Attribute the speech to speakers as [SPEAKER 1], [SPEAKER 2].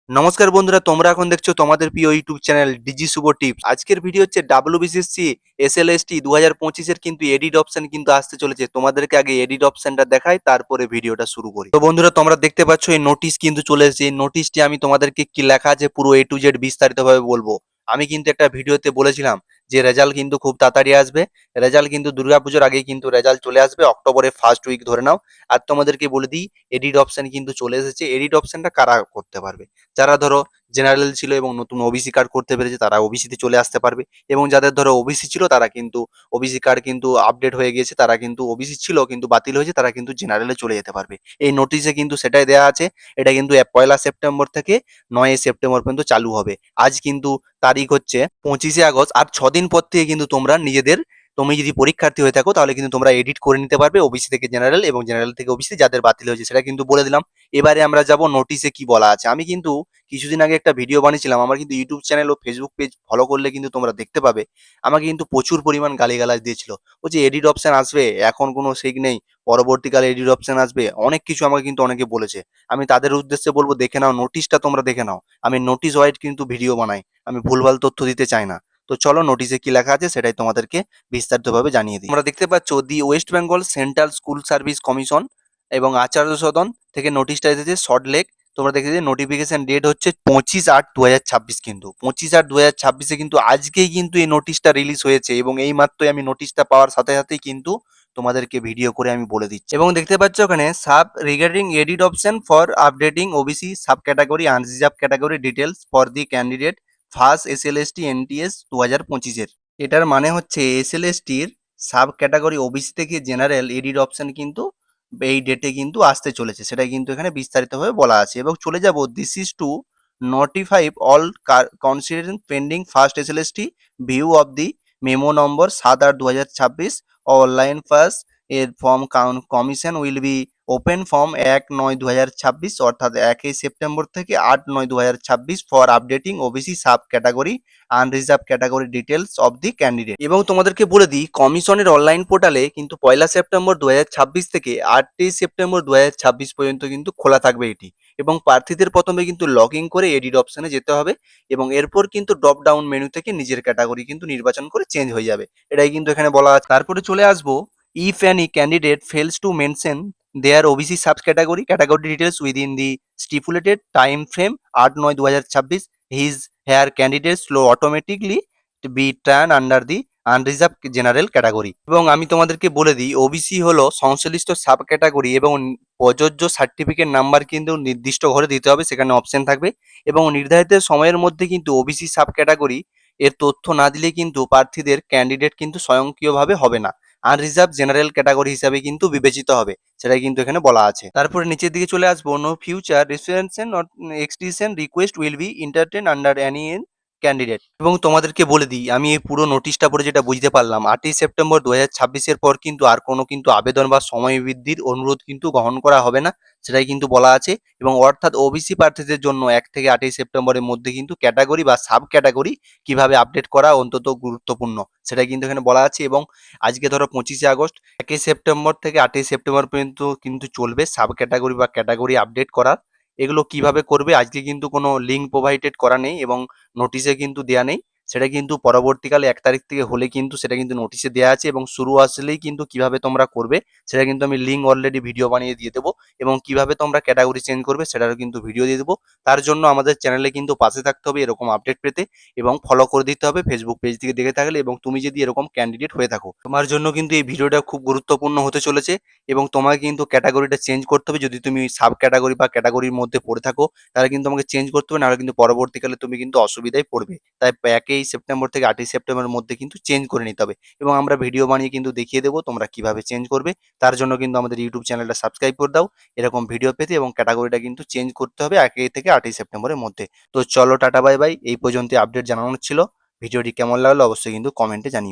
[SPEAKER 1] নমস্কার বন্ধুরা, তোমরা এখন দেখছো তোমাদের প্রিয় ইউটিউব চ্যানেল ডিজি শুভ টিপস। আজকের ভিডিও হচ্ছে ডাব্লিউবিসিএসসি এসএলএসটি 2025 এর কিন্তু এডিট অপশন কিন্তু আসতে চলেছে। তোমাদেরকে আগে এডিট অপশনটা দেখাই, তারপরে ভিডিওটা শুরু করি। তো বন্ধুরা, তোমরা দেখতে পাচ্ছ এই নোটিশ কিন্তু চলে এসেছে। এই নোটিশটি আমি তোমাদেরকে কি লেখা আছে পুরো এ টু জেড বিস্তারিতভাবে বলবো। আমি কিন্তু একটা ভিডিওতে বলেছিলাম যে রেজাল্ট কিন্তু খুব তাড়াতাড়ি আসবে। রেজাল্ট কিন্তু দুর্গাপুজোর আগেই কিন্তু রেজাল্ট চলে আসবে, অক্টোবরের ফার্স্ট উইক ধরে নাও। আর তোমাদেরকে বলে দিই, এডিট অপশন কিন্তু চলে এসেছে। এডিট অপশনটা কারা করতে পারবে? যারা ধরো জেনারেল ছিল এবং নতুন ওবিসি কার্ড করতে পেরেছে তারা ওবিসিতে চলে আসতে পারবে, এবং যাদের ধরো ওবিসি ছিল তারা কিন্তু ওবিসি কার্ড কিন্তু আপডেট হয়ে গিয়েছে, তারা কিন্তু ওবিসি ছিল কিন্তু বাতিল হয়েছে, তারা কিন্তু জেনারেলে চলে যেতে পারবে। এই নোটিশে কিন্তু সেটাই দেওয়া আছে। এটা কিন্তু 1 সেপ্টেম্বর থেকে 9 সেপ্টেম্বর পর্যন্ত চালু হবে। আজ কিন্তু তারিখ হচ্ছে 25 আগস্ট, আর 6 দিন পর থেকে কিন্তু তোমরা নিজেদের, তুমি যদি পরীক্ষার্থী হয়ে থাকো তাহলে কিন্তু তোমরা এডিট করে নিতে পারবে ওবিসি থেকে জেনারেল এবং জেনারেল থেকে ওবিসি, যাদের বাতিল হয়েছে সেটা কিন্তু বলে দিলাম। এবারে আমরা যাব নোটিশে কি বলা আছে। আমি কিন্তু কিছুদিন আগে একটা ভিডিও বানিয়েছিলাম, আমার কিন্তু ইউটিউব চ্যানেল ও ফেসবুক পেজ ফলো করলে কিন্তু তোমরা দেখতে পাবে। আমাকে কিন্তু প্রচুর পরিমাণ গালিগালাজ দিয়েছিল, বলছে এডিট অপশন আসবে, এখন কোনো ঠিক নেই, পরবর্তীকালে এডিট অপশন আসবে, অনেক কিছু আমাকে কিন্তু অনেকে বলেছে। আমি তাদের উদ্দেশ্যে বলবো, দেখে নাও নোটিশটা, তোমরা দেখে নাও। আমি নোটিশ ওয়াইজ কিন্তু ভিডিও বানাই, আমি ভুলভাল তথ্য দিতে চাই না। তো চলো নোটিশে কি লেখা আছে সেটাই তোমাদেরকে বিস্তারিতভাবে জানিয়ে দিই। তোমরা দেখতে পাচ্ছ, the West Bengal central school service commission এবং আচার্য সদন থেকে নোটিশটা এসেছে, সল্টলেক। তোমরা দেখে যে নোটিফিকেশন ডেট হচ্ছে 25/8/2026, কিন্তু 25/8/2026-এ কিন্তু আজকেই কিন্তু এই নোটিশটা রিলিজ হয়েছে, এবং এই মাত্রই আমি নোটিশটা পাওয়ার সাথে সাথেই কিন্তু তোমাদেরকে ভিডিও করে আমি বলে দিচ্ছি। এবং দেখতে পাচ্ছ ওখানে sub regarding edit option for updating OBC sub category unreserved category details for the candidate first SLST NTS 2025-এর। এটার মানে হচ্ছে এসএলএসটির সাব ক্যাটাগরি ওবিসি থেকে জেনারেল এডিট অপশন কিন্তু এই ডেটে কিন্তু আসতে চলেছে, সেটা কিন্তু এখানে বিস্তারিতভাবে বলা আছে। এবং চলে যাব, this is to notify all consideration pending first SLST view of the memo number 7/8/2026 online pass এর form commission will be open form 1/9/2026, অর্থাৎ 1 সেপ্টেম্বর থেকে 8/9/2026 for updating OBC sub category unreserved category details of the candidate. এবং তোমাদেরকে বলে দিই, কমিশনের online পোর্টালে কিন্তু 1 সেপ্টেম্বর 2026 থেকে 8 সেপ্টেম্বর 2026 পর্যন্ত কিন্তু খোলা থাকবে এটি। এবং প্রার্থীদের প্রথমে কিন্তু লগ ইন করে এডিট অপশনে যেতে হবে, এবং এরপর কিন্তু ড্রপ ডাউন মেনু থেকে নিজের ক্যাটাগরি কিন্তু নির্বাচন করে চেঞ্জ হয়ে যাবে, এটাই কিন্তু এখানে বলা আছে। তারপরে চলে আসবো, if any candidate fails to mention their OBC sub category details within the stipulated time frame 8/9/2026, his her candidates লো automatically be turn under the unreserve general category. এবং আমি তোমাদেরকে বলে দিই, ওবিসি হলো সংশ্লিষ্ট সাব ক্যাটাগরি, এবং প্রযোজ্য সার্টিফিকেট নাম্বার কিন্তু নির্দিষ্ট ঘরে দিতে হবে, সেখানে অপশন থাকবে। এবং নির্ধারিত সময়ের মধ্যে কিন্তু ওবিসি সাব ক্যাটাগরি এর তথ্য না দিলে কিন্তু প্রার্থীদের ক্যান্ডিডেট কিন্তু স্বয়ংক্রিয়ভাবে হবে না, আনরিজার্ভ জেনারেল ক্যাটাগরি হিসাবে কিন্তু বিবেচিত হবে, সেটাই কিন্তু এখানে বলা আছে। তারপরে নিচের দিকে চলে আসবো, no future registration or extension request will be entertain under any candidate. এবং তোমাদেরকে বলে দিই, আমি এই পুরো নোটিশটা পড়ে যেটা বুঝতে পারলাম, 8 সেপ্টেম্বর 2026-এর পর কিন্তু আর কোনো কিন্তু আবেদন বা সময় বৃদ্ধির অনুরোধ কিন্তু গ্রহণ করা হবে না, সেটাই কিন্তু বলা আছে। এবং অর্থাৎ ওবিসি প্রার্থীদের জন্য 1 থেকে 8 সেপ্টেম্বরের মধ্যে কিন্তু ক্যাটাগরি বা সাব ক্যাটাগরি কিভাবে আপডেট করা অন্তত গুরুত্বপূর্ণ, সেটাই কিন্তু এখানে বলা আছে। এবং আজকে ধরো 25 আগস্ট, 1 সেপ্টেম্বর থেকে 8 সেপ্টেম্বর পর্যন্ত কিন্তু চলবে সাব ক্যাটাগরি বা ক্যাটাগরি আপডেট করা। এগুলো কিভাবে করবে আজকে কিন্তু কোনো লিঙ্ক প্রোভাইডেড করা নেই এবং নোটিশে কিন্তু দেয়া নেই, সেটা কিন্তু পরবর্তীকালে 1 তারিখ থেকে হলে কিন্তু সেটা কিন্তু নোটিশে দেওয়া আছে। এবং শুরু আসলেই কিন্তু কিভাবে তোমরা করবে সেটা কিন্তু আমি লিঙ্ক অলরেডি ভিডিও বানিয়ে দিয়ে দেবো, এবং কিভাবে তোমরা ক্যাটাগরি চেঞ্জ করবে সেটারও কিন্তু ভিডিও দিয়ে দেবো। তার জন্য আমাদের চ্যানেলে কিন্তু পাশে থাকতে হবে এরকম আপডেট পেতে, এবং ফলো করে দিতে হবে ফেসবুক পেজ থেকে দেখে থাকলে। এবং তুমি যদি এরকম ক্যান্ডিডেট হয়ে থাকো, তোমার জন্য কিন্তু এই ভিডিওটা খুব গুরুত্বপূর্ণ হতে চলেছে। এবং তোমাকে কিন্তু ক্যাটাগরিটা চেঞ্জ করতে হবে, যদি তুমি সাব ক্যাটাগরি বা ক্যাটাগরির মধ্যে পড়ে থাকো তাহলে কিন্তু তোমাকে চেঞ্জ করতে হবে, নাহলে কিন্তু পরবর্তীকালে তুমি কিন্তু অসুবিধায় পড়বে। তাই 1 সেপ্টেম্বর থেকে 8 সেপ্টেম্বরের মধ্যে কিন্তু চেঞ্জ করে নিতে হবে, এবং আমরা ভিডিও বানিয়ে কিন্তু দেখিয়ে দেবো তোমরা কিভাবে চেঞ্জ করবে। তার জন্য কিন্তু আমাদের ইউটিউব চ্যানেলটা সাবস্ক্রাইব করে দাও এরকম ভিডিও পেতে, এবং ক্যাটাগরিটা কিন্তু চেঞ্জ করতে হবে 1 থেকে 8 সেপ্টেম্বরের মধ্যে। তো চলো, টাটা বাই বাই, এই পর্যন্ত আপডেট জানানোর ছিল। ভিডিওটি কেমন লাগলো অবশ্যই কিন্তু কমেন্টে জানিও।